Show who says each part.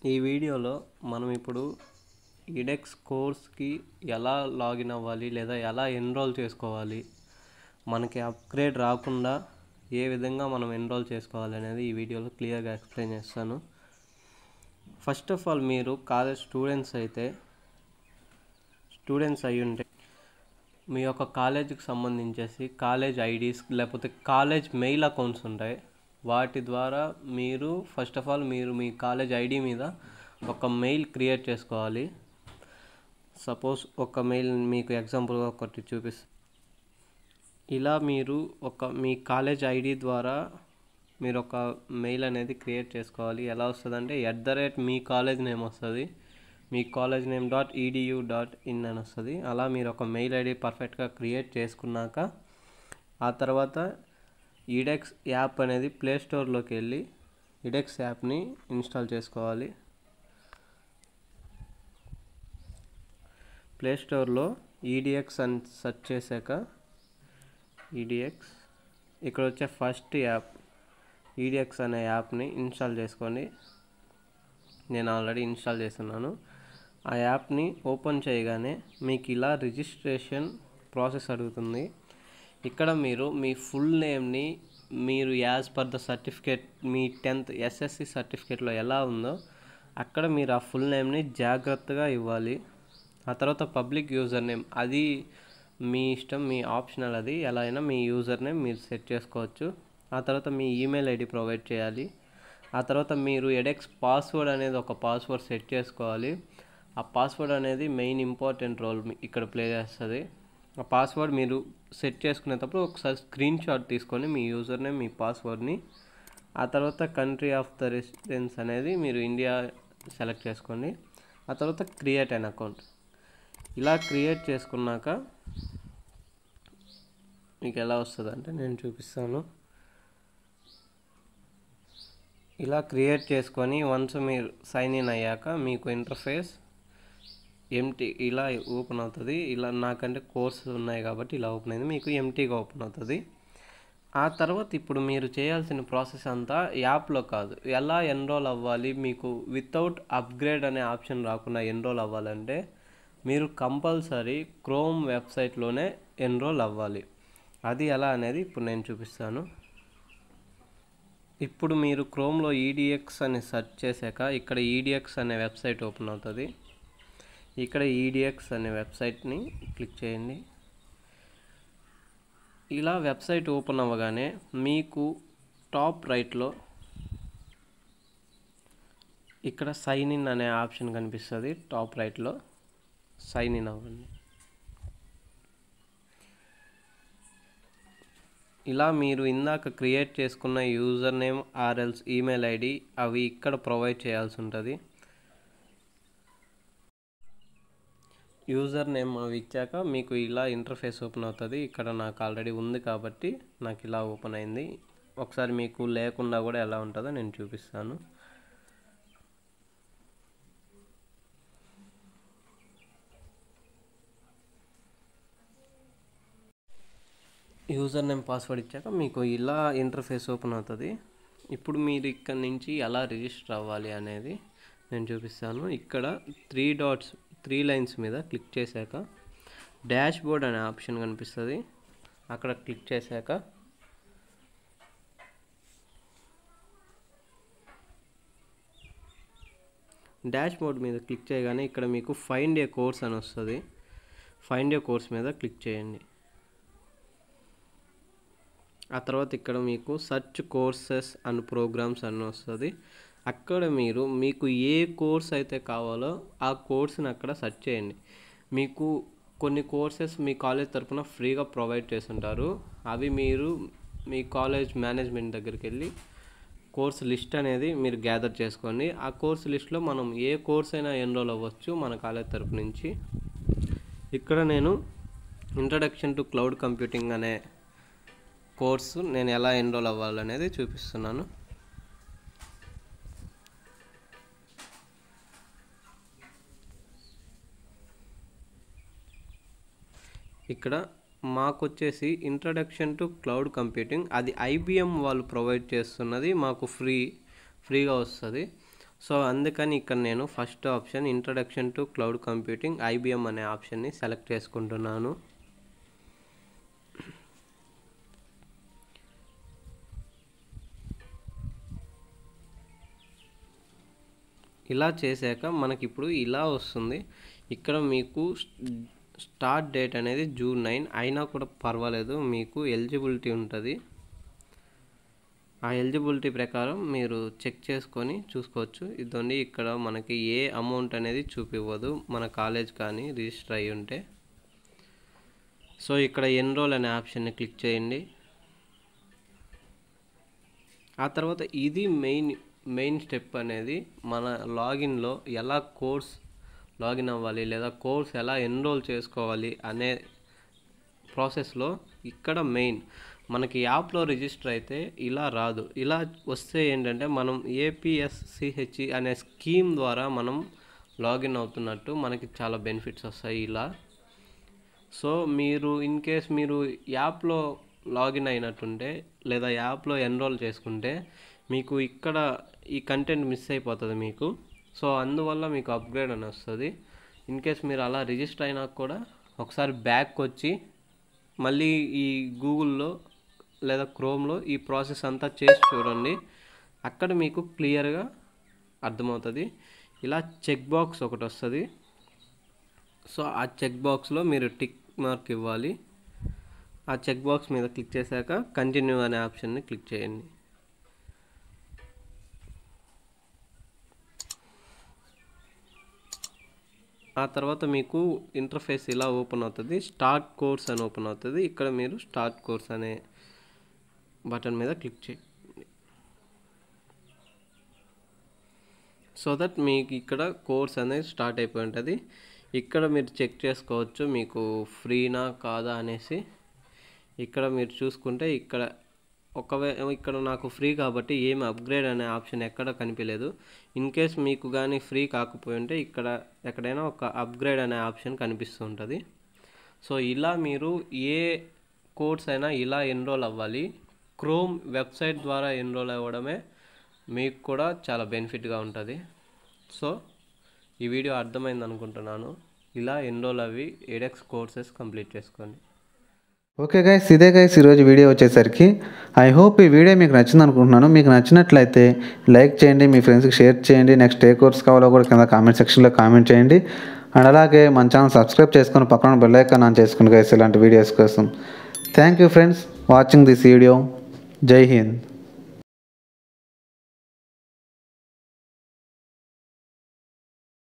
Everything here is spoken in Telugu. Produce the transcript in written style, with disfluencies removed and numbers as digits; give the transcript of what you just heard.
Speaker 1: ఈ వీడియోలో మనం ఇప్పుడు ఈడెక్స్ కోర్స్కి ఎలా లాగిన్ అవ్వాలి లేదా ఎలా ఎన్రోల్ చేసుకోవాలి, మనకి అప్గ్రేడ్ రాకుండా ఏ విధంగా మనం ఎన్రోల్ చేసుకోవాలి అనేది ఈ వీడియోలో క్లియర్గా ఎక్స్ప్లెయిన్ చేస్తాను. ఫస్ట్ ఆఫ్ ఆల్ మీరు కాలేజ్ స్టూడెంట్స్ అయి ఉంటే మీ యొక్క కాలేజీకి సంబంధించేసి కాలేజ్ ఐడీస్ లేకపోతే కాలేజ్ మెయిల్ అకౌంట్స్ ఉంటాయి. వాటి ద్వారా మీరు first of all me college ID మీద ఒక మెయిల్ క్రియేట్ చేసుకోవాలి. సపోజ్ ఒక మెయిల్ మీకు ఎగ్జాంపుల్గా ఒకటి చూపిస్తాను. ఇలా మీరు మీ కాలేజ్ ఐడి ద్వారా మీరు ఒక మెయిల్ అనేది క్రియేట్ చేసుకోవాలి. ఎలా వస్తుందంటే @ మీ కాలేజ్ నేమ్ వస్తుంది, మీ కాలేజ్ నేమ్ .edu.in అని వస్తుంది. అలా మీరు ఒక మెయిల్ ఐడి పర్ఫెక్ట్గా క్రియేట్ చేసుకున్నాక ఆ తర్వాత ఈడెక్స్ యాప్ అనేది ప్లే స్టోర్లోకి వెళ్ళి ఈడెక్స్ యాప్ని ఇన్స్టాల్ చేసుకోవాలి. ప్లే స్టోర్లో ఈడిఎక్స్ అని సెర్చ్ చేశాక ఈడిఎక్స్ ఇక్కడ వచ్చే ఫస్ట్ యాప్ ఈడిఎక్స్ అనే యాప్ని ఇన్స్టాల్ చేసుకోండి. నేను ఆల్రెడీ ఇన్స్టాల్ చేస్తున్నాను. ఆ యాప్ని ఓపెన్ చేయగానే మీకు ఇలా రిజిస్ట్రేషన్ ప్రాసెస్ అడుగుతుంది. ఇక్కడ మీరు మీ ఫుల్ నేమ్ని మీరు as per the certificate me 10th SSC సర్టిఫికేట్లో ఎలా ఉందో అక్కడ మీరు ఆ ఫుల్ నేమ్ని జాగ్రత్తగా ఇవ్వాలి. ఆ తర్వాత పబ్లిక్ యూజర్ నేమ్ అది మీ ఇష్టం, మీ ఆప్షనల్, అది ఎలా అయినా మీ యూజర్ నేమ్ మీరు సెట్ చేసుకోవచ్చు. ఆ తర్వాత మీ ఈమెయిల్ ఐడి ప్రొవైడ్ చేయాలి. ఆ తర్వాత మీరు ఎడెక్స్ పాస్వర్డ్ అనేది ఒక పాస్వర్డ్ సెట్ చేసుకోవాలి. ఆ పాస్వర్డ్ అనేది మెయిన్ ఇంపార్టెంట్ రోల్ ఇక్కడ ప్లే చేస్తుంది. ఆ పాస్వర్డ్ మీరు సెట్ చేసుకునేటప్పుడు ఒకసారి స్క్రీన్ షాట్ తీసుకొని మీ యూజర్ నేమ్ మీ పాస్వర్డ్ని, ఆ తర్వాత కంట్రీ ఆఫ్ ద రెసిడెన్స్ అనేది మీరు ఇండియా సెలెక్ట్ చేసుకోండి. ఆ తర్వాత క్రియేట్ అన్ అకౌంట్. ఇలా క్రియేట్ చేసుకున్నాక మీకు ఎలా వస్తుంది అంటే నేను చూపిస్తాను. ఇలా క్రియేట్ చేసుకొని వన్స్ మీరు సైన్ ఇన్ అయ్యాక మీకు ఇంటర్ఫేస్ ఎంటీ ఇలా ఓపెన్ అవుతుంది. ఇలా నాకంటే కోర్సు ఉన్నాయి కాబట్టి ఇలా ఓపెన్ అయింది, మీకు ఎంటీగా ఓపెన్ అవుతుంది. ఆ తర్వాత ఇప్పుడు మీరు చేయాల్సిన ప్రాసెస్ అంతా యాప్లో కాదు, ఎలా ఎన్రోల్ అవ్వాలి, మీకు వితౌట్ అప్గ్రేడ్ అనే ఆప్షన్ రాకుండా ఎన్రోల్ అవ్వాలంటే మీరు కంపల్సరీ క్రోమ్ వెబ్సైట్లోనే ఎన్రోల్ అవ్వాలి. అది ఎలా అనేది ఇప్పుడు నేను చూపిస్తాను. ఇప్పుడు మీరు క్రోమ్లో ఈడిఎక్స్ అని సెర్చ్ చేశాక ఇక్కడ ఈడిఎక్స్ అనే వెబ్సైట్ ఓపెన్ అవుతుంది. ఇక్కడ ఈడిఎక్స్ అనే వెబ్సైట్ని క్లిక్ చేయండి. ఇలా వెబ్సైట్ ఓపెన్ అవ్వగానే మీకు టాప్ రైట్లో ఇక్కడ సైన్ ఇన్ అనే ఆప్షన్ కనిపిస్తుంది. టాప్ రైట్లో సైన్ ఇన్ అవ్వండి. ఇలా మీరు ఇందాక క్రియేట్ చేసుకున్న యూజర్ నేమ్ ఆర్ఎల్స్ ఈమెయిల్ ఐడి అవి ఇక్కడ ప్రొవైడ్ చేయాల్సి ఉంటుంది. యూజర్ నేమ్ అవి ఇచ్చాక మీకు ఇలా ఇంటర్ఫేస్ ఓపెన్ అవుతుంది. ఇక్కడ నాకు ఆల్రెడీ ఉంది కాబట్టి నాకు ఇలా ఓపెన్ అయింది. ఒకసారి మీకు లేకుండా కూడా ఎలా ఉంటుందో నేను చూపిస్తాను. యూజర్ నేమ్ పాస్వర్డ్ ఇచ్చాక మీకు ఇలా ఇంటర్ఫేస్ ఓపెన్ అవుతుంది. ఇప్పుడు మీరు ఇక్కడ నుంచి ఎలా రిజిస్టర్ అవ్వాలి అనేది నేను చూపిస్తాను. ఇక్కడ 3 లైన్స్ మీద క్లిక్ చేశాక డాష్ బోర్డ్ అనే ఆప్షన్ కనిపిస్తుంది. అక్కడ క్లిక్ చేశాక డాష్ బోర్డ్ మీద క్లిక్ చేయగానే ఇక్కడ మీకు ఫైండ్ ఏ కోర్స్ అని వస్తుంది. ఫైండ్ ఏ కోర్స్ మీద క్లిక్ చేయండి. ఆ తర్వాత ఇక్కడ మీకు సర్చ్ కోర్సెస్ అండ్ ప్రోగ్రామ్స్ అని వస్తుంది. అక్కడ మీకు ఏ కోర్స్ అయితే కావాలో ఆ కోర్స్ని అక్కడ సెర్చ్ చేయండి. మీకు కొన్ని కోర్సెస్ మీ కాలేజ్ తరఫున ఫ్రీగా ప్రొవైడ్ చేస్తుంటారు. అవి మీరు మీ కాలేజ్ మేనేజ్మెంట్ దగ్గరికి వెళ్ళి కోర్స్ లిస్ట్ అనేది మీరు గ్యాదర్ చేసుకోండి. ఆ కోర్స్ లిస్ట్లో మనం ఏ కోర్స్ అయినా ఎన్రోల్ అవ్వచ్చు మన కాలేజ్ తరఫు నుంచి. ఇక్కడ నేను ఇంట్రడక్షన్ టు క్లౌడ్ కంప్యూటింగ్ అనే కోర్సు నేను ఎలా ఎన్రోల్ అవ్వాలనేది చూపిస్తున్నాను. ఇక్కడ మాకు వచ్చేసి ఇంట్రడక్షన్ టు క్లౌడ్ కంప్యూటింగ్, అది IBM వాళ్ళు ప్రొవైడ్ చేస్తున్నది, మాకు ఫ్రీగా వస్తుంది. సో అందుకని ఇక్కడ నేను first option introduction to cloud computing IBM అనే ఆప్షన్ని సెలెక్ట్ చేసుకుంటున్నాను. ఇలా చేశాక మనకి ఇప్పుడు ఇలా వస్తుంది. ఇక్కడ మీకు స్టార్ట్ డేట్ అనేది June 9 అయినా కూడా పర్వాలేదు, మీకు ఎలిజిబిలిటీ ఉంటుంది. ఆ ఎలిజిబిలిటీ ప్రకారం మీరు చెక్ చేసుకొని చూసుకోవచ్చు. ఇదండి, ఇక్కడ మనకి ఏ అమౌంట్ అనేది చూపివ్వదు మన కాలేజ్ కానీ రిజిస్టర్ అయ్యి ఉంటే. సో ఇక్కడ ఎన్రోల్ అనే ఆప్షన్ని క్లిక్ చేయండి. ఆ తర్వాత ఇది మెయిన్ స్టెప్ అనేది మన లాగిన్లో ఎలా కోర్స్ లాగిన్ అవ్వాలి లేదా కోర్స్ ఎలా ఎన్రోల్ చేసుకోవాలి అనే ప్రాసెస్లో ఇక్కడ మెయిన్ మనకి యాప్లో రిజిస్టర్ అయితే ఇలా రాదు. ఇలా వస్తే ఏంటంటే మనం APSCHE అనే స్కీమ్ ద్వారా మనం లాగిన్ అవుతున్నట్టు మనకి చాలా బెనిఫిట్స్ వస్తాయి ఇలా. సో మీరు ఇన్ కేస్ మీరు యాప్లో లాగిన్ అయినట్టుంటే లేదా యాప్లో ఎన్రోల్ చేసుకుంటే మీకు ఇక్కడ ఈ కంటెంట్ మిస్ అయిపోతుంది మీకు. సో అందువల్ల మీకు అప్గ్రేడ్ అని వస్తుంది. ఇన్ కేస్ మీరు అలా రిజిస్టర్ అయినా కూడా ఒకసారి బ్యాక్ వచ్చి మళ్ళీ ఈ గూగుల్లో లేదా క్రోమ్లో ఈ ప్రాసెస్ అంతా చేసి చూడండి. అక్కడ మీకు క్లియర్గా అర్థమవుతుంది. ఇలా చెక్ బాక్స్ ఒకటి వస్తుంది. సో ఆ చెక్ బాక్స్లో మీరు టిక్ మార్క్ ఇవ్వాలి. ఆ చెక్ బాక్స్ మీద క్లిక్ చేశాక కంటిన్యూ అనే ఆప్షన్ని క్లిక్ చేయండి. ఆ తర్వాత మీకు ఇంటర్ఫేస్ ఇలా ఓపెన్ అవుతుంది. స్టార్ట్ కోర్స్ అని ఓపెన్ అవుతుంది. ఇక్కడ మీరు స్టార్ట్ కోర్స్ అనే బటన్ మీద క్లిక్ చేయండి. సో దట్ మీకు ఇక్కడ కోర్స్ అనేది స్టార్ట్ అయిపోయి ఉంటుంది. ఇక్కడ మీరు చెక్ చేసుకోవచ్చు మీకు ఫ్రీనా కాదా అనేసి. ఇక్కడ మీరు చూసుకుంటే ఇక్కడ నాకు ఫ్రీ కాబట్టి ఏమి అప్గ్రేడ్ అనే ఆప్షన్ ఎక్కడ కనిపించలేదు. ఇన్ కేస్ మీకు కానీ ఫ్రీ కాకపోయి ఉంటే ఇక్కడ ఎక్కడైనా ఒక అప్గ్రేడ్ అనే ఆప్షన్ కనిపిస్తూ ఉంటుంది. సో ఇలా మీరు ఏ కోర్స్ అయినా ఇలా ఎన్రోల్ అవ్వాలి. క్రోమ్ వెబ్సైట్ ద్వారా ఎన్రోల్ అవ్వడమే మీకు కూడా చాలా బెనిఫిట్గా ఉంటుంది. సో ఈ వీడియో అర్థమైంది అనుకుంటున్నాను. ఇలా ఎన్రోల్ అవి edX కోర్సెస్ కంప్లీట్ చేసుకోండి.
Speaker 2: ఓకే గైస్, ఇదే గైస్ ఈరోజు వీడియో వచ్చేసరికి. ఐ హోప్ ఈ వీడియో మీకు నచ్చింది అనుకుంటున్నాను. మీకు నచ్చినట్లయితే లైక్ చేయండి, మీ ఫ్రెండ్స్కి షేర్ చేయండి. నెక్స్ట్ ఏ కోర్స్ కావాలో కూడా కింద కామెంట్ సెక్షన్లో కామెంట్ చేయండి. అండ్ అలాగే మన ఛానల్ సబ్స్క్రైబ్ చేసుకొని పక్కన బెల్ ఐకాన్ ఆన్ చేసుకోండి గైస్ ఇలాంటి వీడియోస్ కోసం. Thank you friends watching this video. జై హింద్.